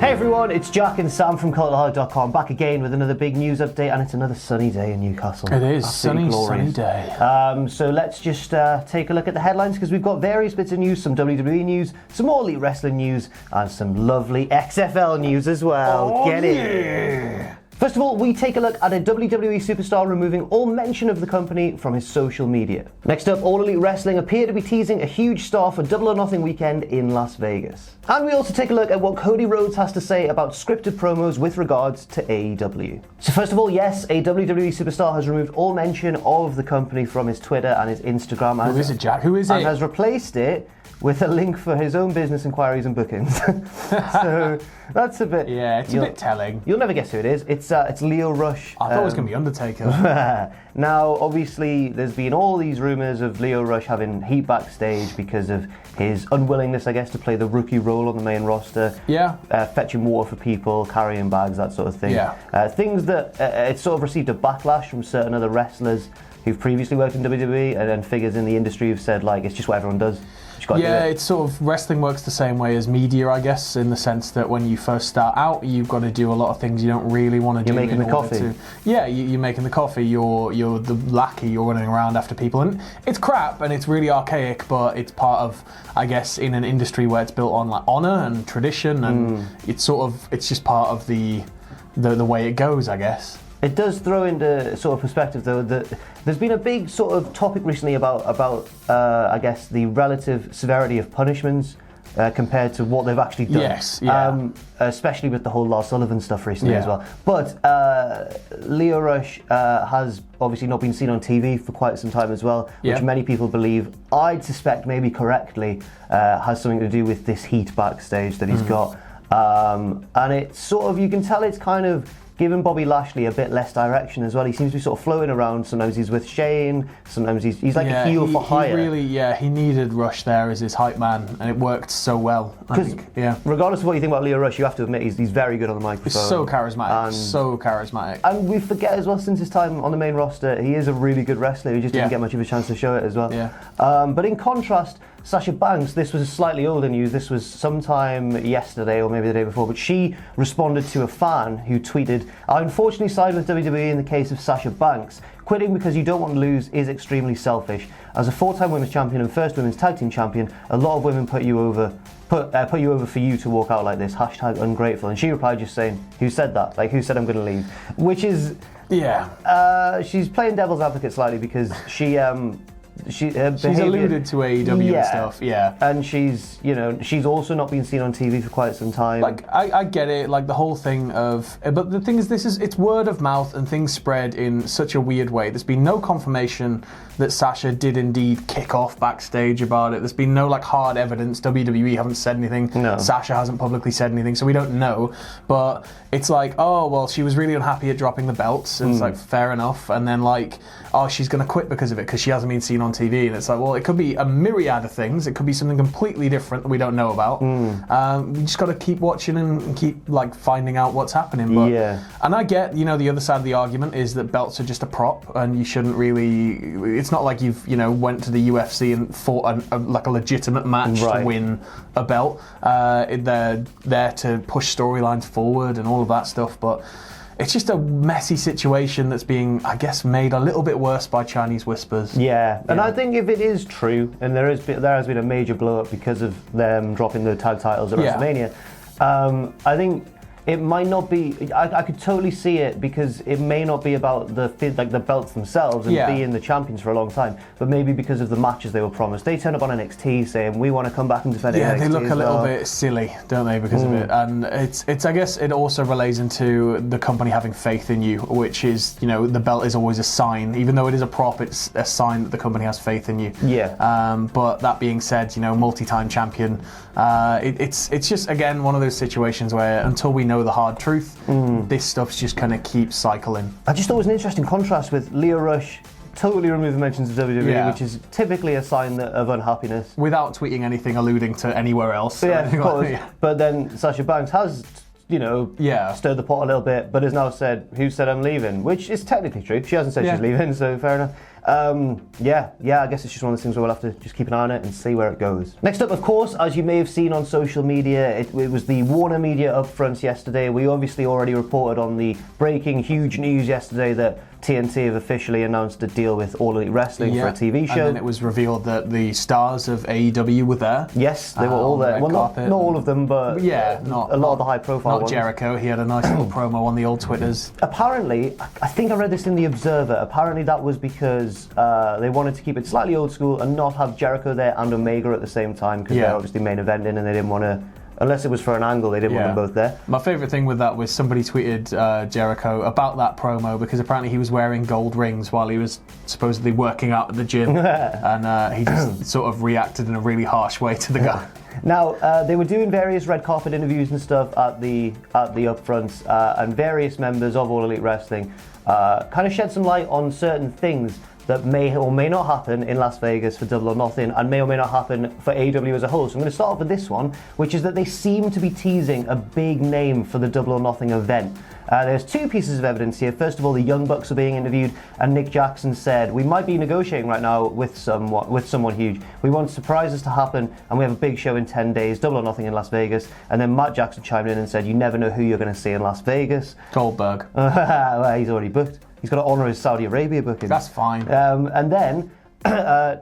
Hey everyone, it's Jack and Sam from Cultaholic.com back again with another big news update, and it's another sunny day in Newcastle. It is, absolutely sunny day. So let's just take a look at the headlines, because we've got various bits of news, some WWE news, some more Elite Wrestling news, and some lovely XFL news as well. Get it? First of all, we take a look at a WWE superstar removing all mention of the company from his social media. Next up, All Elite Wrestling appear to be teasing a huge star for Double or Nothing weekend in Las Vegas. And we also take a look at what Cody Rhodes has to say about scripted promos with regards to AEW. So first of all, yes, a WWE superstar has removed all mention of the company from his Twitter and his Instagram. Who is it, Jack? Who is it? And has replaced it with a link for his own business inquiries and bookings. So that's a bit... Yeah, it's a bit telling. You'll never guess who it is. It's Leo Rush. I thought it was going to be Undertaker. Now, obviously, there's been all these rumours of Leo Rush having heat backstage because of his unwillingness, I guess, to play the rookie role on the main roster. Yeah. Fetching water for people, carrying bags, that sort of thing. Yeah. Things that it's sort of received a backlash from certain other wrestlers who've previously worked in WWE, and then figures in the industry who've said, like, it's just what everyone does. Yeah, it's sort of, wrestling works the same way as media, I guess, in the sense that when you first start out, you've got to do a lot of things you don't really want to do. You're making the coffee. You're making the coffee, you're the lackey, you're running around after people, and it's crap, and it's really archaic, but it's part of, I guess, in an industry where it's built on like honour and tradition, and it's just part of the way it goes, I guess. It does throw into sort of perspective, though, that there's been a big sort of topic recently about I guess, the relative severity of punishments compared to what they've actually done. Yes, yeah. Especially with the whole Lars Sullivan stuff recently as well. But Leo Rush has obviously not been seen on TV for quite some time as well, which many people believe, I'd suspect maybe correctly, has something to do with this heat backstage that he's got. And it's sort of, you can tell it's kind of giving Bobby Lashley a bit less direction as well. He seems to be sort of floating around. Sometimes he's with Shane, sometimes he's like a heel for hire. He needed Rush there as his hype man, and it worked so well, I think. Yeah. Regardless of what you think about Leo Rush, you have to admit he's very good on the microphone. He's so charismatic. And we forget as well, since his time on the main roster, he is a really good wrestler. He just didn't get much of a chance to show it as well. Yeah. But in contrast, Sasha Banks, this was slightly older news. This was sometime yesterday or maybe the day before, but she responded to a fan who tweeted, "I unfortunately side with WWE in the case of Sasha Banks. Quitting because you don't want to lose is extremely selfish. As a 4-time women's champion and first women's tag team champion, a lot of women put you over for you to walk out like this. Hashtag ungrateful." And she replied just saying, "Who said that? Like, who said I'm going to leave?" Which is, she's playing devil's advocate slightly, because she's alluded to AEW and stuff, and she's also not been seen on TV for quite some time. Like, I get it, like the whole thing of, but the thing is, it's word of mouth, and things spread in such a weird way. There's been no confirmation that Sasha did indeed kick off backstage about it. There's been no like hard evidence. WWE haven't said anything. No. Sasha hasn't publicly said anything, so we don't know. But it's like, oh well, she was really unhappy at dropping the belts, and it's like, fair enough. And then like, oh, she's going to quit because of it, because she hasn't been seen on TV. And it's like, well, it could be a myriad of things. It could be something completely different that we don't know about. We just got to keep watching and keep like finding out what's happening. But, and I get, the other side of the argument is that belts are just a prop, and you shouldn't really. It's not like you've went to the UFC and fought like a legitimate match to win a belt. They're there to push storylines forward and all of that stuff, but it's just a messy situation that's being, I guess, made a little bit worse by Chinese whispers. Yeah, and I think if it is true, and there has been a major blow up because of them dropping the tag titles at WrestleMania, I think it might not be. I could totally see it, because it may not be about the belts themselves and being the champions for a long time, but maybe because of the matches they were promised. They turned up on NXT saying, "We want to come back and defend NXT." Yeah, they look a little bit silly, don't they, because of it? And it's. I guess it also relates into the company having faith in you, which is, the belt is always a sign, even though it is a prop. It's a sign that the company has faith in you. Yeah. But that being said, multi-time champion. It's just, again, one of those situations where until we know the hard truth, this stuff's just kind of keeps cycling. I just thought it was an interesting contrast with Leo Rush totally removing mentions of WWE, which is typically a sign of unhappiness. Without tweeting anything alluding to anywhere else. Yeah, of course. But then Sasha Banks has stirred the pot a little bit, but has now said, "Who said I'm leaving?" Which is technically true. She hasn't said she's leaving, so fair enough. Yeah, I guess it's just one of those things where we'll have to just keep an eye on it and see where it goes. Next up, of course, as you may have seen on social media, it was the Warner Media upfronts yesterday. We obviously already reported on the breaking huge news yesterday that TNT have officially announced a deal with All Elite Wrestling for a TV show. And then it was revealed that the stars of AEW were there. Yes, they were all there. Well, not all of them, but not a lot of the high-profile ones. Not Jericho. He had a nice little promo on the old Twitters. Apparently, I think I read this in The Observer, apparently that was because they wanted to keep it slightly old school and not have Jericho there and Omega at the same time, because they're obviously main eventing and they didn't want to, unless it was for an angle, they didn't want them both there. My favourite thing with that was somebody tweeted Jericho about that promo, because apparently he was wearing gold rings while he was supposedly working out at the gym, and he just sort of reacted in a really harsh way to the guy. Now, they were doing various red carpet interviews and stuff at the upfronts, and various members of All Elite Wrestling kind of shed some light on certain things that may or may not happen in Las Vegas for Double or Nothing, and may or may not happen for AEW as a whole. So I'm going to start off with this one, which is that they seem to be teasing a big name for the Double or Nothing event. There's two pieces of evidence here. First of all, the Young Bucks are being interviewed, and Nick Jackson said, "We might be negotiating right now with someone huge. We want surprises to happen, and we have a big show in 10 days, Double or Nothing in Las Vegas." And then Matt Jackson chimed in and said, "You never know who you're going to see in Las Vegas." Goldberg. Well, he's already booked. He's got to honour his Saudi Arabia booking. That's fine. And then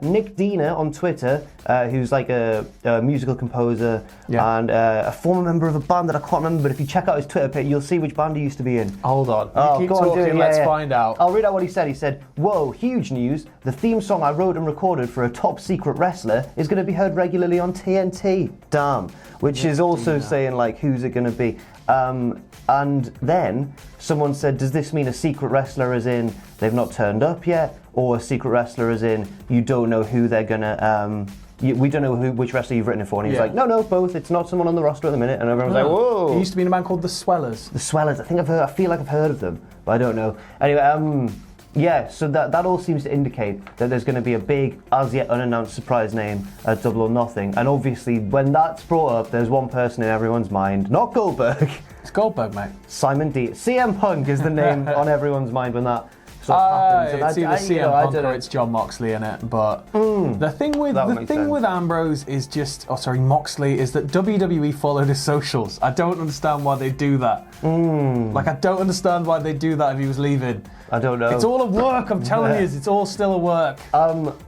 Nick Dina on Twitter, who's like a musical composer and a former member of a band that I can't remember, but if you check out his Twitter page, you'll see which band he used to be in. Hold on. You keep talking, let's find out. I'll read out what he said. He said, "Whoa, huge news. The theme song I wrote and recorded for a top secret wrestler is going to be heard regularly on TNT. Damn." Which is also saying, like, who's it going to be? And then someone said, "Does this mean a secret wrestler as in they've not turned up yet? Or a secret wrestler as in you don't know who they're gonna, we don't know which wrestler you've written it for?" And he's like, no, both. It's not someone on the roster at the minute. And everyone's like, whoa. There used to be a band called The Swellers. The Swellers. I feel like I've heard of them, but I don't know. Anyway, so that all seems to indicate that there's going to be a big, as yet unannounced surprise name at Double or Nothing. And obviously, when that's brought up, there's one person in everyone's mind, not Goldberg. It's Goldberg, mate. Simon D. CM Punk is the name on everyone's mind when that sort of happens. It's either CM Punk or it's John Moxley in it. But the thing with Ambrose is just, Moxley, is that WWE followed his socials. I don't understand why they do that. Like, I don't understand why they do that if he was leaving. I don't know. It's all a work, I'm telling you, it's all still a work.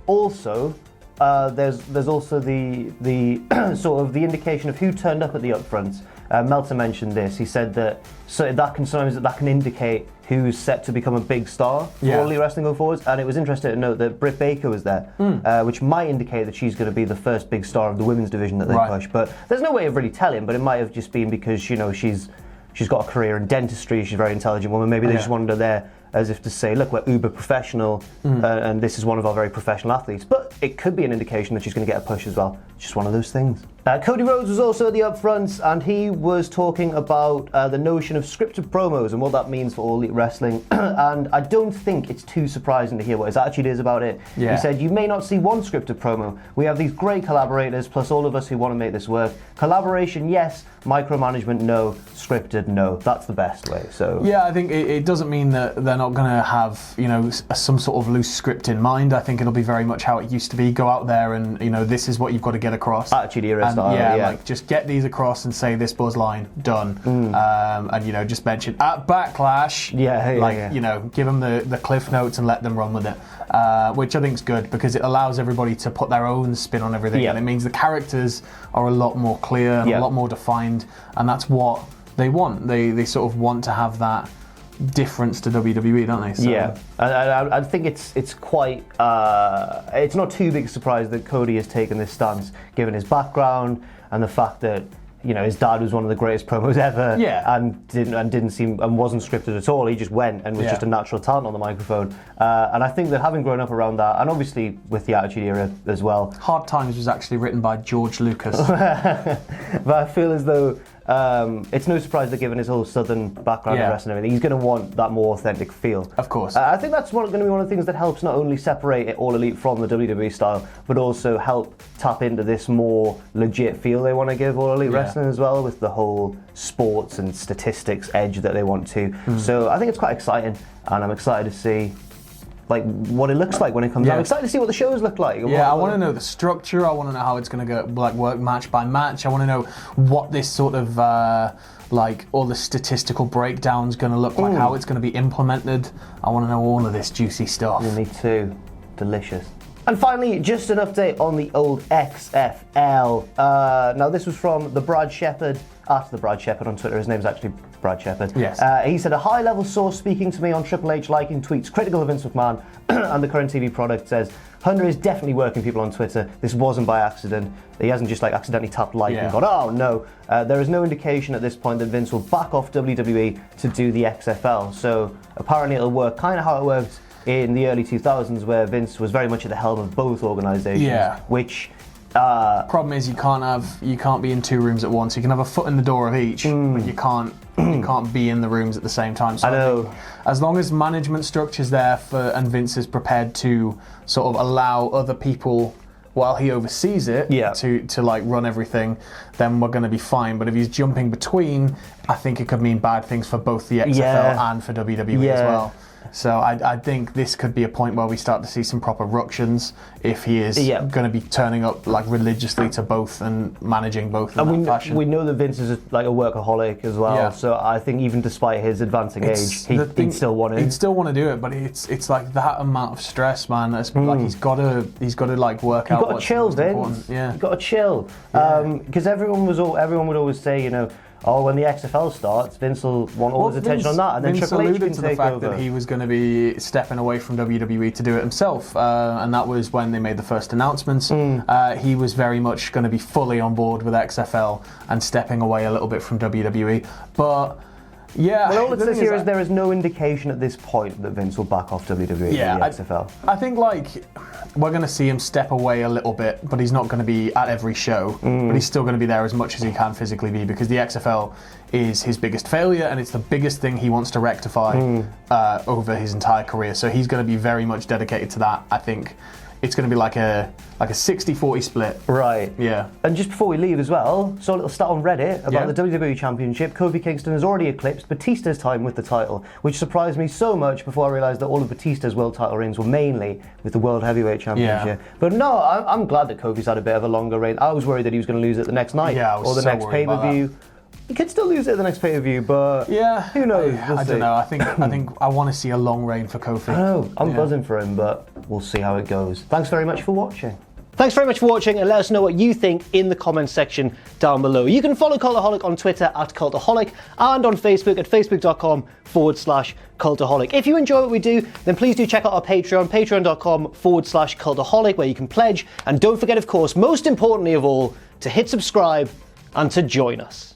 Also, there's also the sort of the indication of who turned up at the upfronts. Meltzer mentioned this. He said that that can indicate who's set to become a big star for All Elite Wrestling going forwards. And it was interesting to note that Britt Baker was there, which might indicate that she's going to be the first big star of the women's division that they push. But there's no way of really telling. But it might have just been because she's got a career in dentistry. She's a very intelligent woman. Maybe they just wanted her there as if to say, look, we're uber professional, and this is one of our very professional athletes. But it could be an indication that she's going to get a push as well. It's just one of those things. Cody Rhodes was also at the upfronts, and he was talking about the notion of scripted promos and what that means for All Elite Wrestling. And I don't think it's too surprising to hear what his attitude is about it. He said, "You may not see one scripted promo. We have these great collaborators, plus all of us who want to make this work. Collaboration, yes. Micromanagement, no. Scripted, no. That's the best way." So yeah, I think it doesn't mean that they're not going to have, some sort of loose script in mind. I think it'll be very much how it used to be. Go out there and, this is what you've got to get across. Attitude era style. Like just get these across and say this buzz line, done. And, just mention at Backlash. Give them the cliff notes and let them run with it. Which I think is good because it allows everybody to put their own spin on everything. And it means the characters are a lot more clear and a lot more defined. And that's what they want. They sort of want to have that difference to WWE, don't they? So. Yeah, I think it's quite. It's not too big a surprise that Cody has taken this stance, given his background and the fact that his dad was one of the greatest promos ever. And didn't seem and wasn't scripted at all. He just went and was just a natural talent on the microphone. And I think that having grown up around that, and obviously with the Attitude Era as well. Hard Times was actually written by George Lucas. But I feel as though. It's no surprise that given his whole southern background in wrestling and everything, he's going to want that more authentic feel. Of course. I think that's going to be one of the things that helps not only separate it All Elite from the WWE style, but also help tap into this more legit feel they want to give All Elite Wrestling as well, with the whole sports and statistics edge that they want to. So I think it's quite exciting, and I'm excited to see like what it looks like when it comes out. I'm excited to see what the shows look like. Yeah, I want to know the structure. I want to know how it's going to go, like work match by match. I want to know what this sort of like all the statistical breakdowns going to look like, how it's going to be implemented. I want to know all of this juicy stuff. Yeah, me too. Delicious. And finally, just an update on the old XFL. Now, this was from the Brad Shepherd, at the Brad Shepherd on Twitter. His name's actually Brad Shepherd. Yes. He said, a high-level source speaking to me on Triple H liking tweets critical of Vince McMahon and the current TV product says, Hunter is definitely working people on Twitter. This wasn't by accident. He hasn't just like accidentally tapped like and gone, oh no. There is no indication at this point that Vince will back off WWE to do the XFL. So apparently it'll work kind of how it worked in the early 2000s, where Vince was very much at the helm of both organizations, which problem is you can't be in two rooms at once. You can have a foot in the door of each, but you can't be in the rooms at the same time. So I think as long as management structure's there and Vince is prepared to sort of allow other people while he oversees it to like run everything, then we're going to be fine. But if he's jumping between, I think it could mean bad things for both the XFL and for WWE as well. So I think this could be a point where we start to see some proper ructions if he is going to be turning up like religiously to both and managing both in that fashion. We know that Vince is like a workaholic as well, so I think even despite his advancing age, he'd still want it. He'd still want to do it, but it's like that amount of stress, man. It's like he's got to like work out. You've got to chill, Vince. Yeah, you've got to chill. Because everyone would always say, you know, oh, when the XFL starts, Vince will want all his attention on that, and then Triple H can to the take fact over. That he was going to be stepping away from WWE to do it himself, and that was when they made the first announcements. He was very much going to be fully on board with XFL and stepping away a little bit from WWE, but. Yeah, well, all it says here is there is no indication at this point that Vince will back off WWE in the XFL. I think like we're going to see him step away a little bit, but he's not going to be at every show. But he's still going to be there as much as he can physically be, because the XFL is his biggest failure and it's the biggest thing he wants to rectify over his entire career. So he's going to be very much dedicated to that. I think it's going to be like a 60-40 split. Right. Yeah. And just before we leave as well, saw a little stat on Reddit about the WWE Championship. Kofi Kingston has already eclipsed Batista's time with the title, which surprised me so much before I realised that all of Batista's world title reigns were mainly with the World Heavyweight Championship. But no, I'm glad that Kofi's had a bit of a longer reign. I was worried that he was going to lose it the next night or the next pay-per-view. He could still lose it at the next pay-per-view, but who knows? I don't know. I think I want to see a long reign for Kofi. I know. I'm buzzing for him, but we'll see how it goes. Thanks very much for watching. Thanks very much for watching, and let us know what you think in the comments section down below. You can follow Cultaholic on Twitter at Cultaholic and on Facebook at facebook.com/Cultaholic. If you enjoy what we do, then please do check out our Patreon, patreon.com/Cultaholic, where you can pledge. And don't forget, of course, most importantly of all, to hit subscribe and to join us.